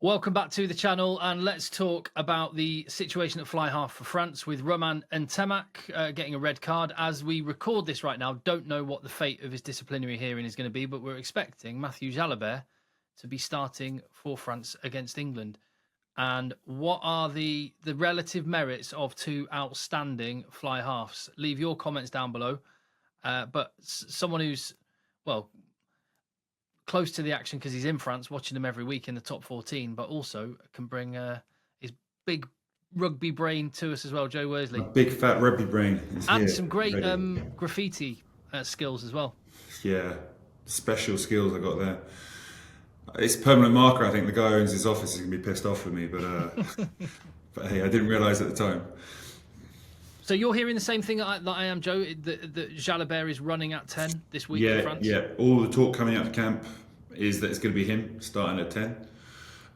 Welcome back to the channel, and let's talk about the situation at fly half for France with Romaine Ntamack getting a red card. As we record this right now, don't know what the fate of his disciplinary hearing is going to be, but we're expecting Matthew Jalibert to be starting for France against England. And what are the relative merits of two outstanding fly halves? Leave your comments down below. But someone who's, well, close to the action because he's in France, watching them every week in the top 14, but also can bring his big rugby brain to us as well, Joe Worsley. A big fat rugby brain is And here, some great ready. graffiti skills as well. Yeah, special skills I got there. It's permanent marker. I think the guy who owns his office is gonna be pissed off with me, but hey, I didn't realise at the time. So you're hearing the same thing that I am, Joe, that Jalibert is running at 10 this week for France? Yeah. All the talk coming out of camp is that it's going to be him starting at 10.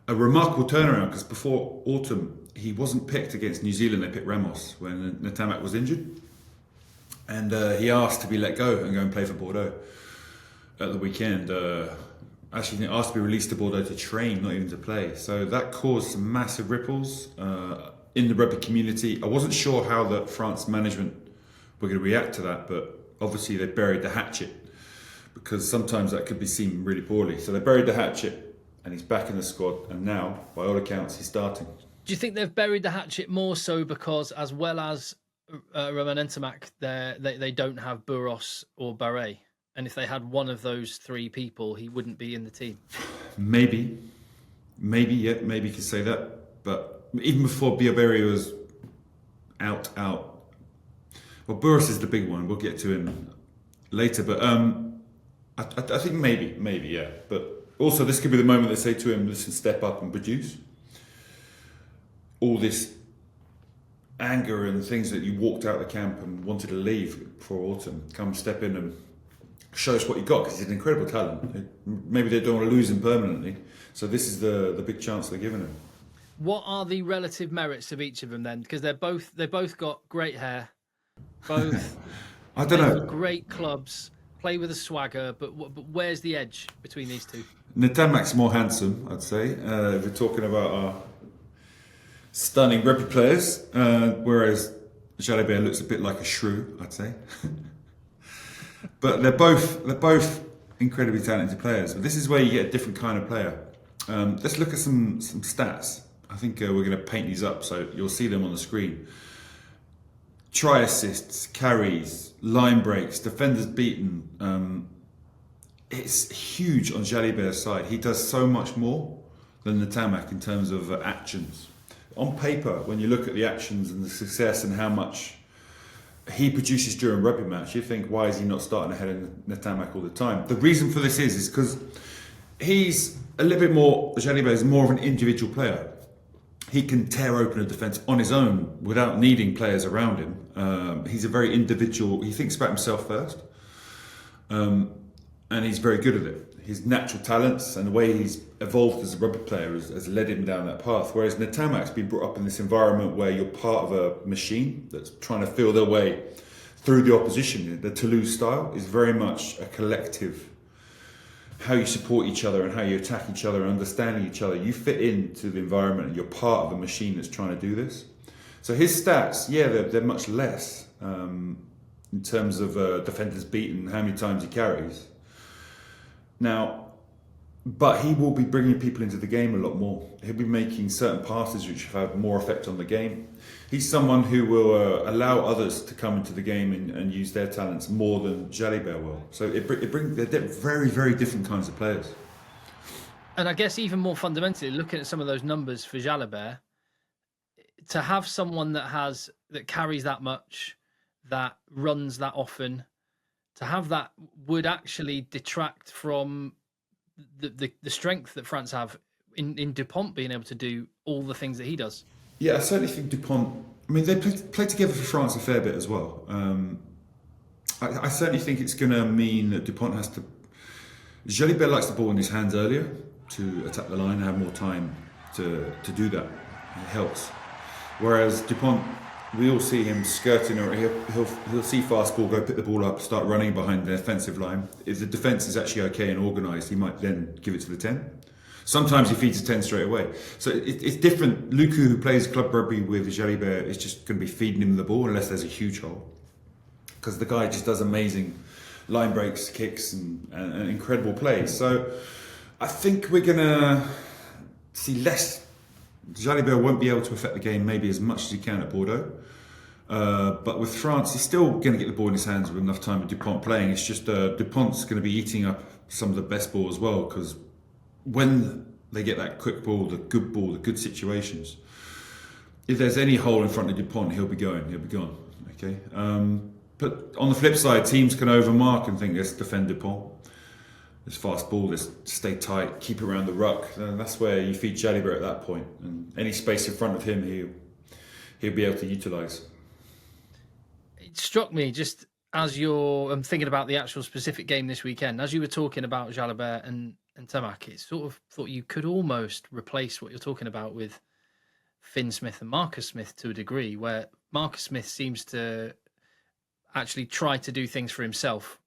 A remarkable turnaround because before autumn he wasn't picked against New Zealand. They picked Ramos when Ntamack was injured, and he asked to be let go and go and play for Bordeaux at the weekend. Actually, asked to be released to Bordeaux to train, not even to play. So that caused some massive ripples in the rugby community. I wasn't sure how the France management were going to react to that, but obviously they buried the hatchet because sometimes that could be seen really poorly. So they buried the hatchet and he's back in the squad, and now, by all accounts, he's starting. Do you think they've buried the hatchet more so because, as well as Romaine Ntamack, they don't have Buros or Barret? And if they had one of those three people, he wouldn't be in the team? Maybe you could say that. But even before Biaberi was out. Well, Buros is the big one. We'll get to him later. But I think maybe, yeah. But also, this could be the moment they say to him, listen, step up and produce. All this anger and things that you walked out of the camp and wanted to leave before autumn, come step in and show us what you got, because he's an incredible talent. Maybe they don't want to lose him permanently. So this is the big chance they're giving him. What are the relative merits of each of them then? Because they both got great hair, both I don't know. great clubs, play with a swagger, but where's the edge between these two? Ntamack's more handsome, I'd say. If we're talking about our stunning rugby players, whereas Jalibert looks a bit like a shrew, I'd say. But they're both incredibly talented players. But this is where you get a different kind of player. Let's look at some stats. I think we're going to paint these up so you'll see them on the screen. Try assists, carries, line breaks, defenders beaten. It's huge on Jalibert's side. He does so much more than Ntamack in terms of actions. On paper, when you look at the actions and the success and how much he produces during a rugby match, you think, why is he not starting ahead of Ntamack all the time? The reason for this is because he's a little bit more, Jalibert is more of an individual player. He can tear open a defence on his own without needing players around him. He's a very individual, he thinks about himself first. And he's very good at it. His natural talents and the way he's evolved as a rugby player has led him down that path. Whereas Ntamack's been brought up in this environment where you're part of a machine that's trying to feel their way through the opposition. The Toulouse style is very much a collective, how you support each other and how you attack each other and understanding each other. You fit into the environment and you're part of a machine that's trying to do this. So his stats, yeah, they're much less in terms of defenders beaten, how many times he carries. Now, but he will be bringing people into the game a lot more. He'll be making certain passes which have more effect on the game. He's someone who will allow others to come into the game and use their talents more than Jalibert will. So they're very, very different kinds of players. And I guess even more fundamentally, looking at some of those numbers for Jalibert, to have someone that carries that much, that runs that often, to have that would actually detract from the strength that France have in Dupont being able to do all the things that he does. Yeah, I certainly think Dupont, I mean, they play together for France a fair bit as well. I certainly think it's going to mean that Dupont has to... Jalibert likes the ball in his hands earlier to attack the line and have more time to do that. It helps. Whereas Dupont, we all see him skirting, or he'll see fast ball, go pick the ball up, start running behind the defensive line. If the defence is actually okay and organised, he might then give it to the 10. Sometimes he feeds a 10 straight away. So it's different. Luku, who plays club rugby with Jalibert, is just going to be feeding him the ball unless there's a huge hole. Because the guy just does amazing line breaks, kicks, and incredible plays. So I think we're going to see less. Jalibert won't be able to affect the game maybe as much as he can at Bordeaux. But with France, he's still going to get the ball in his hands with enough time with Dupont playing. It's just Dupont's going to be eating up some of the best ball as well, because when they get that quick ball, the good situations, if there's any hole in front of Dupont, he'll be gone. Okay. But on the flip side, teams can overmark and think, let's defend Dupont. This fast ball, let's stay tight, keep it around the ruck. And that's where you feed Jalibert at that point. And any space in front of him, he'll be able to utilise. It struck me just as I'm thinking about the actual specific game this weekend, as you were talking about Jalibert and Ntamack, it sort of thought you could almost replace what you're talking about with Finn Smith and Marcus Smith to a degree, where Marcus Smith seems to actually try to do things for himself.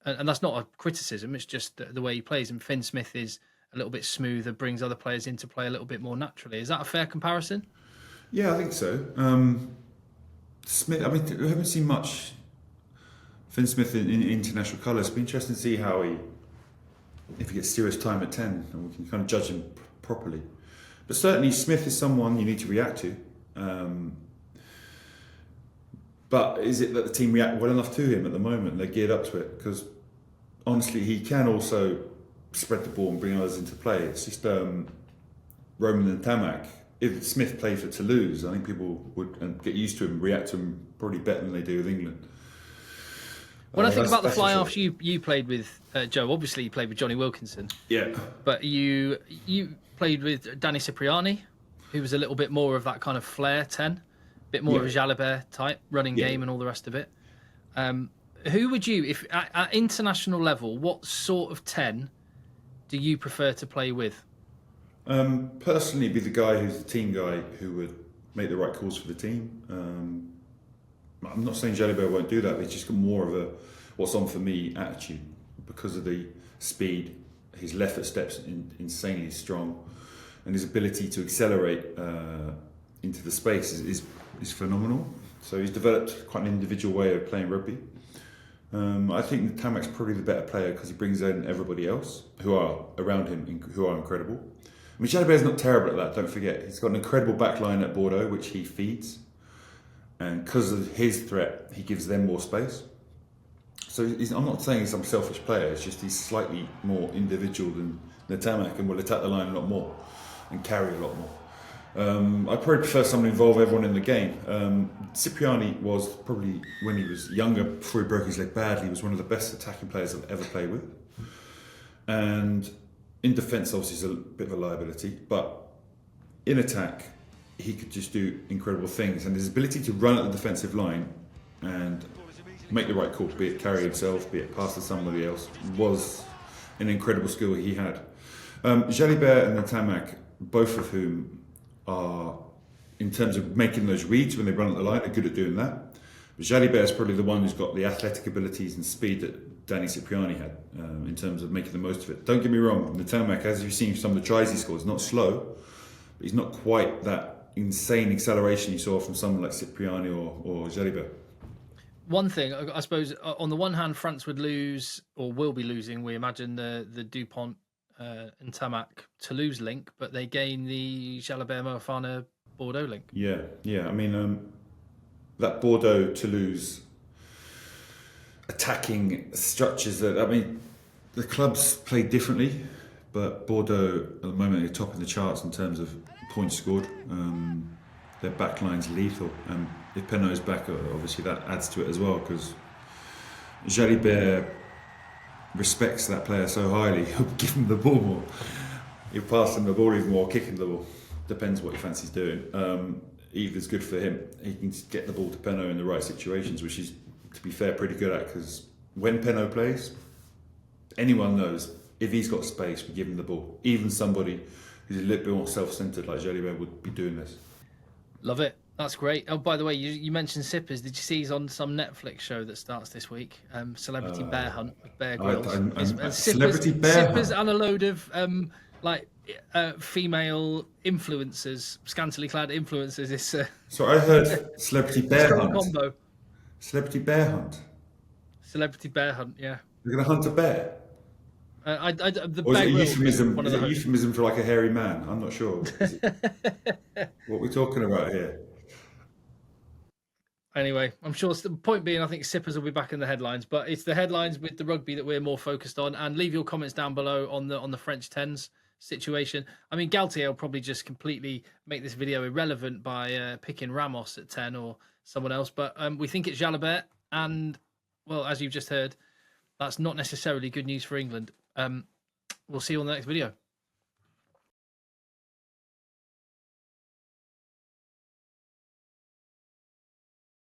And that's not a criticism, it's just the way he plays. And Finn Smith is a little bit smoother, brings other players into play a little bit more naturally. Is that a fair comparison? Yeah, I think so. Smith, I mean, we haven't seen much Finn Smith in international colours. It'll be interesting to see if he gets serious time at 10, and we can kind of judge him properly. But certainly Smith is someone you need to react to. But is it that the team react well enough to him at the moment? They're geared up to it, because honestly, he can also spread the ball and bring others into play. It's just Romaine Ntamack. If Smith played for Toulouse, I think people would get used to him, react to him probably better than they do with England. When I think about the fly-offs you played with, Joe, obviously you played with Johnny Wilkinson. Yeah. But you played with Danny Cipriani, who was a little bit more of that kind of flair 10, a bit more of a Jalibert type, running game and all the rest of it. Who would you, if at international level, what sort of 10 do you prefer to play with? Personally, be the guy who's the team guy who would make the right calls for the team. I'm not saying Jalibert won't do that, but he's just got more of a what's on for me attitude because of the speed. His left foot steps insanely strong, and his ability to accelerate into the space is phenomenal. So he's developed quite an individual way of playing rugby. I think Ntamack's probably the better player because he brings in everybody else who are around him, who are incredible. I mean, Jalibert's not terrible at that, don't forget. He's got an incredible back line at Bordeaux, which he feeds. And because of his threat, he gives them more space. So I'm not saying he's some selfish player, it's just he's slightly more individual than Ntamack and will attack the line a lot more and carry a lot more. I probably prefer someone to involve everyone in the game. Cipriani was probably, when he was younger, before he broke his leg badly, was one of the best attacking players I've ever played with. And in defence, obviously, he's a bit of a liability, but in attack, he could just do incredible things. And his ability to run at the defensive line and make the right call, be it carry himself, be it pass to somebody else, was an incredible skill he had. Jalibert and Ntamack, both of whom are, in terms of making those reads when they run at the line, are good at doing that. But Jalibert is probably the one who's got the athletic abilities and speed that Danny Cipriani had in terms of making the most of it. Don't get me wrong, Ntamack, as you've seen some of the tries he scores, not slow, but he's not quite that insane acceleration you saw from someone like Cipriani or Jalibert. One thing, I suppose, on the one hand, France would lose, or will be losing, we imagine, the Dupont and Ntamack Toulouse link, but they gain the Jalibert Moefana Bordeaux link. Yeah. I mean, that Bordeaux Toulouse attacking structures, that, I mean, the clubs play differently, but Bordeaux at the moment are top in the charts in terms of points scored. Their backline's lethal, and if Penaud's back, obviously that adds to it as well, because Jalibert respects that player so highly, he'll give him the ball more. He'll pass him the ball even more, kick him the ball. Depends what he fancies doing. Either's good for him. He can get the ball to Penaud in the right situations, which he's, to be fair, pretty good at, because when Penaud plays, anyone knows if he's got space, we give him the ball. Even somebody who's a little bit more self-centred like Jalibert would be doing this. Love it. That's great. Oh, by the way, you mentioned Sippers. Did you see he's on some Netflix show that starts this week? Celebrity Bear Hunt with Bear Grylls. Celebrity Bear Sippers Hunt. and a load of like female influencers, scantily clad influencers. It's So I heard celebrity a bear strong hunt. combo. Celebrity bear hunt. Celebrity bear hunt, yeah. You're going to hunt a bear? The Or is it Bear a Grylls being euphemism? one Is of it the a hosts. euphemism for like a hairy man? I'm not sure. What we're talking about here? Anyway, I'm sure the point being, I think Sippers will be back in the headlines, but it's the headlines with the rugby that we're more focused on. And leave your comments down below on the French tens situation. I mean, Galtier will probably just completely make this video irrelevant by picking Ramos at 10 or someone else. But we think it's Jalibert, and well, as you've just heard, that's not necessarily good news for England. We'll see you on the next video.